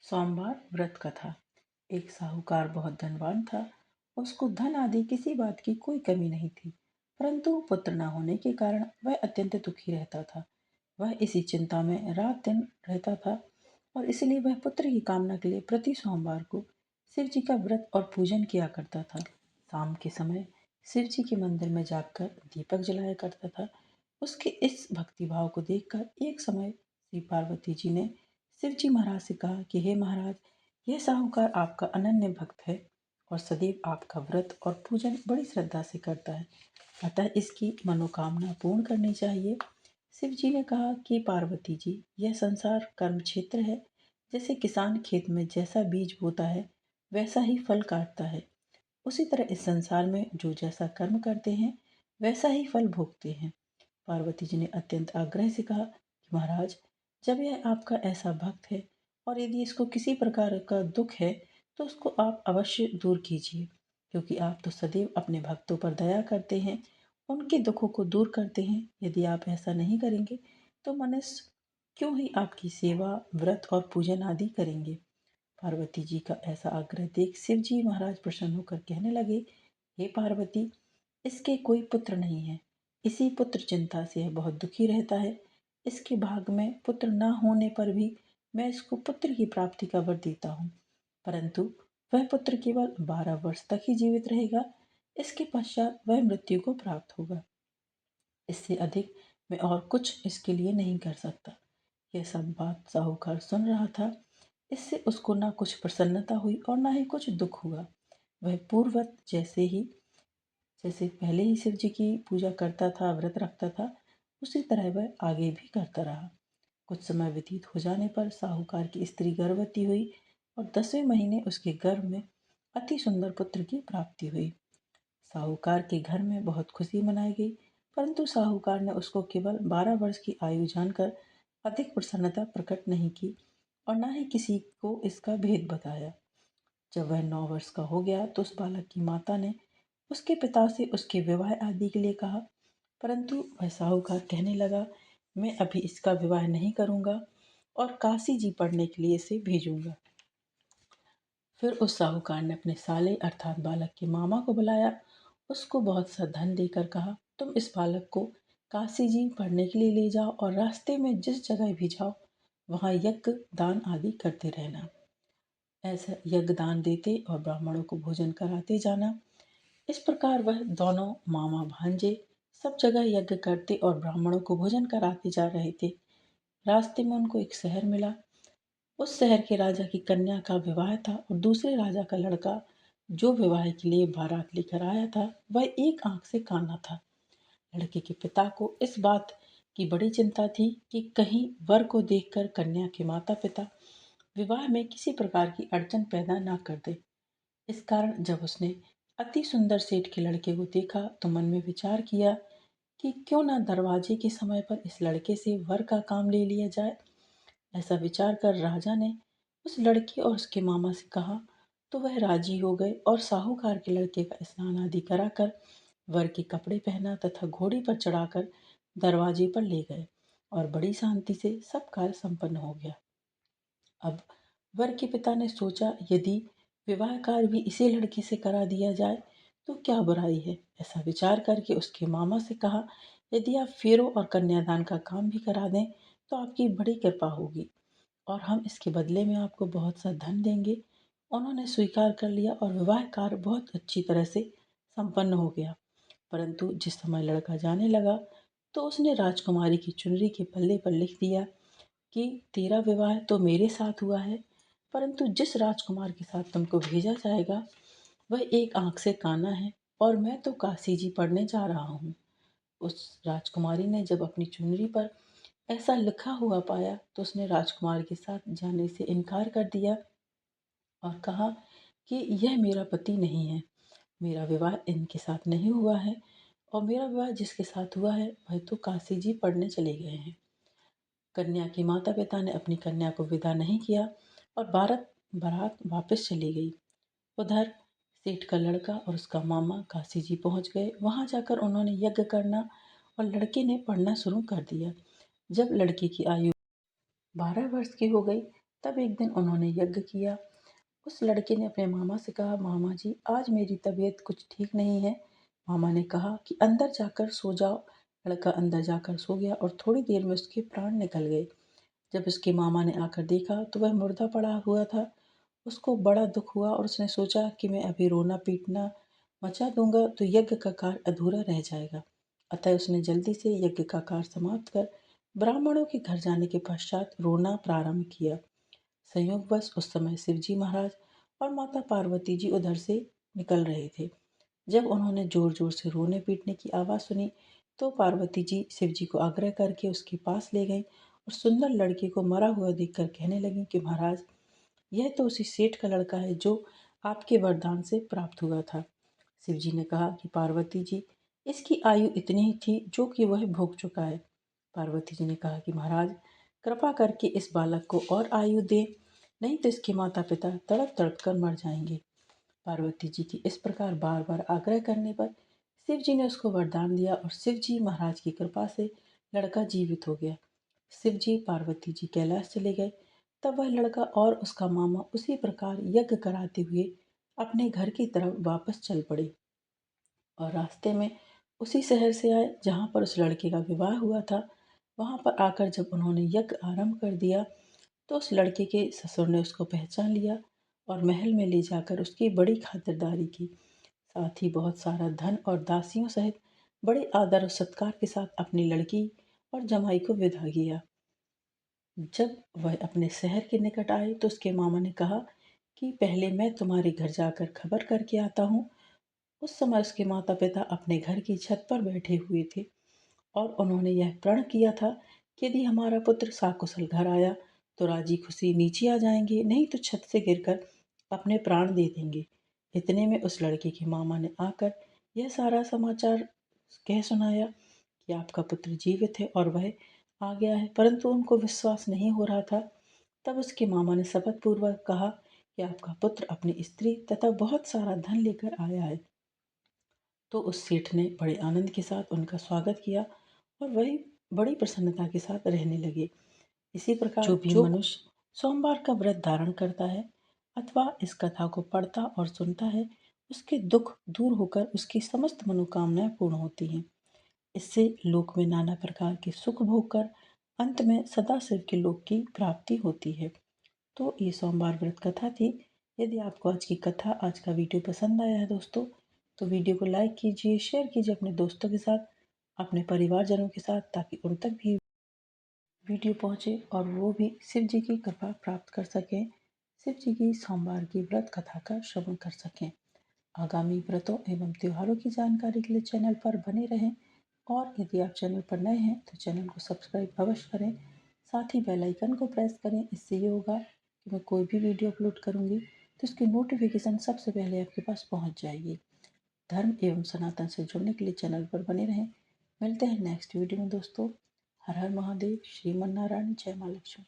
सोमवार व्रत कथा। एक साहूकार बहुत धनवान था। उसको धन आदि किसी बात की कोई कमी नहीं थी, परंतु पुत्र न होने के कारण वह अत्यंत दुखी रहता था। वह इसी चिंता में रात दिन रहता था और इसलिए वह पुत्र की कामना के लिए प्रति सोमवार को शिव जी का व्रत और पूजन किया करता था। शाम के समय शिव जी के मंदिर में जाकर दीपक जलाया करता था। उसके इस भक्तिभाव को देखकर एक समय श्री पार्वती जी ने शिव जी महाराज से कहा कि हे महाराज, यह साहूकार आपका अनन्य भक्त है और सदैव आपका व्रत और पूजन बड़ी श्रद्धा से करता है, अतः इसकी मनोकामना पूर्ण करनी चाहिए। शिव जी ने कहा कि पार्वती जी, यह संसार कर्म क्षेत्र है। जैसे किसान खेत में जैसा बीज बोता है वैसा ही फल काटता है, उसी तरह इस संसार में जो जैसा कर्म करते हैं वैसा ही फल भोगते हैं। पार्वती जी ने अत्यंत आग्रह से कहा कि महाराज, जब यह आपका ऐसा भक्त है और यदि इसको किसी प्रकार का दुख है तो उसको आप अवश्य दूर कीजिए, क्योंकि आप तो सदैव अपने भक्तों पर दया करते हैं, उनके दुखों को दूर करते हैं। यदि आप ऐसा नहीं करेंगे तो मनुष्य क्यों ही आपकी सेवा व्रत और पूजन आदि करेंगे। पार्वती जी का ऐसा आग्रह देख शिव जी महाराज प्रसन्न होकर कहने लगे, हे पार्वती, इसके कोई पुत्र नहीं है। इसी पुत्र चिंता से यह बहुत दुखी रहता है। इसके भाग में पुत्र न होने पर भी मैं इसको पुत्र की प्राप्ति का वर देता हूँ, परंतु वह पुत्र केवल 12 वर्ष तक ही जीवित रहेगा। इसके पश्चात वह मृत्यु को प्राप्त होगा। इससे अधिक मैं और कुछ इसके लिए नहीं कर सकता। यह सब बात साहूकार सुन रहा था। इससे उसको ना कुछ प्रसन्नता हुई और ना ही कुछ दुख हुआ। वह पूर्ववत जैसे पहले ही शिव जी की पूजा करता था, व्रत रखता था, उसी तरह वह आगे भी करता रहा। कुछ समय व्यतीत हो जाने पर साहूकार की स्त्री गर्भवती हुई और 10वें महीने उसके गर्भ में अति सुंदर पुत्र की प्राप्ति हुई। साहूकार के घर में बहुत खुशी मनाई गई, परंतु साहूकार ने उसको केवल 12 वर्ष की आयु जानकर अधिक प्रसन्नता प्रकट नहीं की और न ही किसी को इसका भेद बताया। जब वह 9 वर्ष का हो गया तो उस बालक की माता ने उसके पिता से उसके विवाह आदि के लिए कहा, परंतु वह साहूकार कहने लगा, मैं अभी इसका विवाह नहीं करूंगा और काशी जी पढ़ने के लिए इसे भेजूंगा। फिर उस साहूकार ने अपने साले अर्थात बालक के मामा को बुलाया, उसको बहुत सा धन देकर कहा, तुम इस बालक को काशी जी पढ़ने के लिए ले जाओ और रास्ते में जिस जगह भी जाओ वहां यज्ञ दान आदि करते रहना। ऐसा यज्ञ दान देते और ब्राह्मणों को भोजन कराते जाना। इस प्रकार वह दोनों मामा भांजे सब जगह यज्ञ करते और ब्राह्मणों को भोजन कराते जा रहे थे। रास्ते में उनको एक शहर मिला। उस शहर के राजा की कन्या का विवाह था और दूसरे राजा का लड़का जो विवाह के लिए बारात लेकर आया था वह एक आंख से काना था। लड़के के पिता को इस बात की बड़ी चिंता थी कि कहीं वर को देखकर कन्या के माता पिता विवाह में किसी प्रकार की अड़चन पैदा ना कर दे। इस कारण जब उसने अति सुंदर सेठ के लड़के को देखा तो मन में विचार किया कि क्यों ना दरवाजे के समय पर इस लड़के से वर का काम ले लिया जाए। ऐसा विचार कर राजा ने उस लड़के और उसके मामा से कहा, तो वह राजी हो गए और साहूकार के लड़के का स्नान आदि कराकर वर के कपड़े पहना तथा घोड़ी पर चढ़ाकर दरवाजे पर ले गए और बड़ी शांति से सब कार्य संपन्न हो गया। अब वर के पिता ने सोचा, यदि विवाह कार्य भी इसी लड़के से करा दिया जाए तो क्या बुराई है। ऐसा विचार करके उसके मामा से कहा, यदि आप फेरों और कन्यादान का काम भी करा दें तो आपकी बड़ी कृपा होगी और हम इसके बदले में आपको बहुत सा धन देंगे। उन्होंने स्वीकार कर लिया और विवाह कार्य बहुत अच्छी तरह से संपन्न हो गया। परंतु जिस समय लड़का जाने लगा तो उसने राजकुमारी की चुनरी के पल्ले पर लिख दिया कि तेरा विवाह तो मेरे साथ हुआ है, परंतु जिस राजकुमार के साथ तुमको भेजा जाएगा वह एक आंख से काना है और मैं तो काशी जी पढ़ने जा रहा हूँ। उस राजकुमारी ने जब अपनी चुनरी पर ऐसा लिखा हुआ पाया तो उसने राजकुमार के साथ जाने से इनकार कर दिया और कहा कि यह मेरा पति नहीं है, मेरा विवाह इनके साथ नहीं हुआ है और मेरा विवाह जिसके साथ हुआ है वह तो काशी जी पढ़ने चले गए हैं। कन्या के माता पिता ने अपनी कन्या को विदा नहीं किया और बारात वापस चली गई। उधर सेठ का लड़का और उसका मामा काशी जी पहुंच गए। वहां जाकर उन्होंने यज्ञ करना और लड़के ने पढ़ना शुरू कर दिया। जब लड़के की आयु 12 वर्ष की हो गई तब एक दिन उन्होंने यज्ञ किया। उस लड़के ने अपने मामा से कहा, मामा जी आज मेरी तबीयत कुछ ठीक नहीं है। मामा ने कहा कि अंदर जाकर सो जाओ। लड़का अंदर जाकर सो गया और थोड़ी देर में उसके प्राण निकल गए। जब उसके मामा ने आकर देखा तो वह मुर्दा पड़ा हुआ था। उसको बड़ा दुख हुआ और उसने सोचा कि मैं अभी रोना पीटना मचा दूंगा तो यज्ञ का कार्य अधूरा रह जाएगा। अतः उसने जल्दी से यज्ञ का कार्य समाप्त कर ब्राह्मणों के घर जाने के पश्चात रोना प्रारंभ किया। संयोगवश उस समय शिवजी महाराज और माता पार्वती जी उधर से निकल रहे थे। जब उन्होंने जोर जोर से रोने पीटने की आवाज़ सुनी तो पार्वती जी शिवजी को आग्रह करके उसके पास ले गईं और सुंदर लड़के को मरा हुआ देखकर कहने लगी कि महाराज, यह तो उसी सेठ का लड़का है जो आपके वरदान से प्राप्त हुआ था। शिवजी ने कहा कि पार्वती जी, इसकी आयु इतनी ही थी जो कि वह भोग चुका है। पार्वती जी ने कहा कि महाराज, कृपा करके इस बालक को और आयु दे, नहीं तो इसके माता पिता तड़प तड़प कर मर जाएंगे। पार्वती जी की इस प्रकार बार बार आग्रह करने पर शिव जी ने उसको वरदान दिया और शिव जी महाराज की कृपा से लड़का जीवित हो गया। शिव जी पार्वती जी कैलाश चले गए। तब वह लड़का और उसका मामा उसी प्रकार यज्ञ कराते हुए अपने घर की तरफ वापस चल पड़े और रास्ते में उसी शहर से आए जहाँ पर उस लड़के का विवाह हुआ था। वहाँ पर आकर जब उन्होंने यज्ञ आरंभ कर दिया तो उस लड़के के ससुर ने उसको पहचान लिया और महल में ले जाकर उसकी बड़ी खातिरदारी की। साथ ही बहुत सारा धन और दासियों सहित बड़े आदर और सत्कार के साथ अपनी लड़की और जमाई को विदा किया। जब वह अपने शहर के निकट आए तो उसके मामा ने कहा कि पहले मैं तुम्हारे घर जाकर खबर करके आता हूँ। उस समय उसके माता पिता अपने घर की छत पर बैठे हुए थे और उन्होंने यह प्रण किया था कि यदि हमारा पुत्र साकुशल घर आया तो राजी खुशी नीचे आ जाएंगे, नहीं तो छत से गिरकर अपने प्राण दे देंगे। इतने में उस लड़के के मामा ने आकर यह सारा समाचार कह सुनाया कि आपका पुत्र जीवित है और वह आ गया है, परंतु उनको विश्वास नहीं हो रहा था। तब उसके मामा ने शपथ पूर्वक कहा कि आपका पुत्र अपनी स्त्री तथा बहुत सारा धन लेकर आया है। तो उस सेठ ने बड़े आनंद के साथ उनका स्वागत किया और वही बड़ी प्रसन्नता के साथ रहने लगे। इसी प्रकार जो भी मनुष्य सोमवार का व्रत धारण करता है अथवा इस कथा को पढ़ता और सुनता है, उसके दुख दूर होकर उसकी समस्त मनोकामनाएं पूर्ण होती हैं। इससे लोक में नाना प्रकार के सुख भोग कर अंत में सदाशिव के लोक की प्राप्ति होती है। तो ये सोमवार व्रत कथा थी। यदि आपको आज की कथा, आज का वीडियो पसंद आया है दोस्तों, तो वीडियो को लाइक कीजिए, शेयर कीजिए अपने दोस्तों के साथ, अपने परिवारजनों के साथ, ताकि उन तक भी वीडियो पहुँचे और वो भी शिव जी की कृपा प्राप्त कर सकें, शिव जी की सोमवार की व्रत कथा का श्रवण कर सकें। आगामी व्रतों एवं त्योहारों की जानकारी के लिए चैनल पर बने रहें और यदि आप चैनल पर नए हैं तो चैनल को सब्सक्राइब अवश्य करें। साथ ही बेल आइकन को प्रेस करें। इससे ये होगा कि मैं कोई भी वीडियो अपलोड करूँगी तो इसकी नोटिफिकेशन सबसे पहले आपके पास पहुँच जाएगी। धर्म एवं सनातन से जुड़ने के लिए चैनल पर बने रहें। मिलते हैं नेक्स्ट वीडियो में दोस्तों। हर हर महादेव, श्रीमन नारायण, जय माँ लक्ष्मी।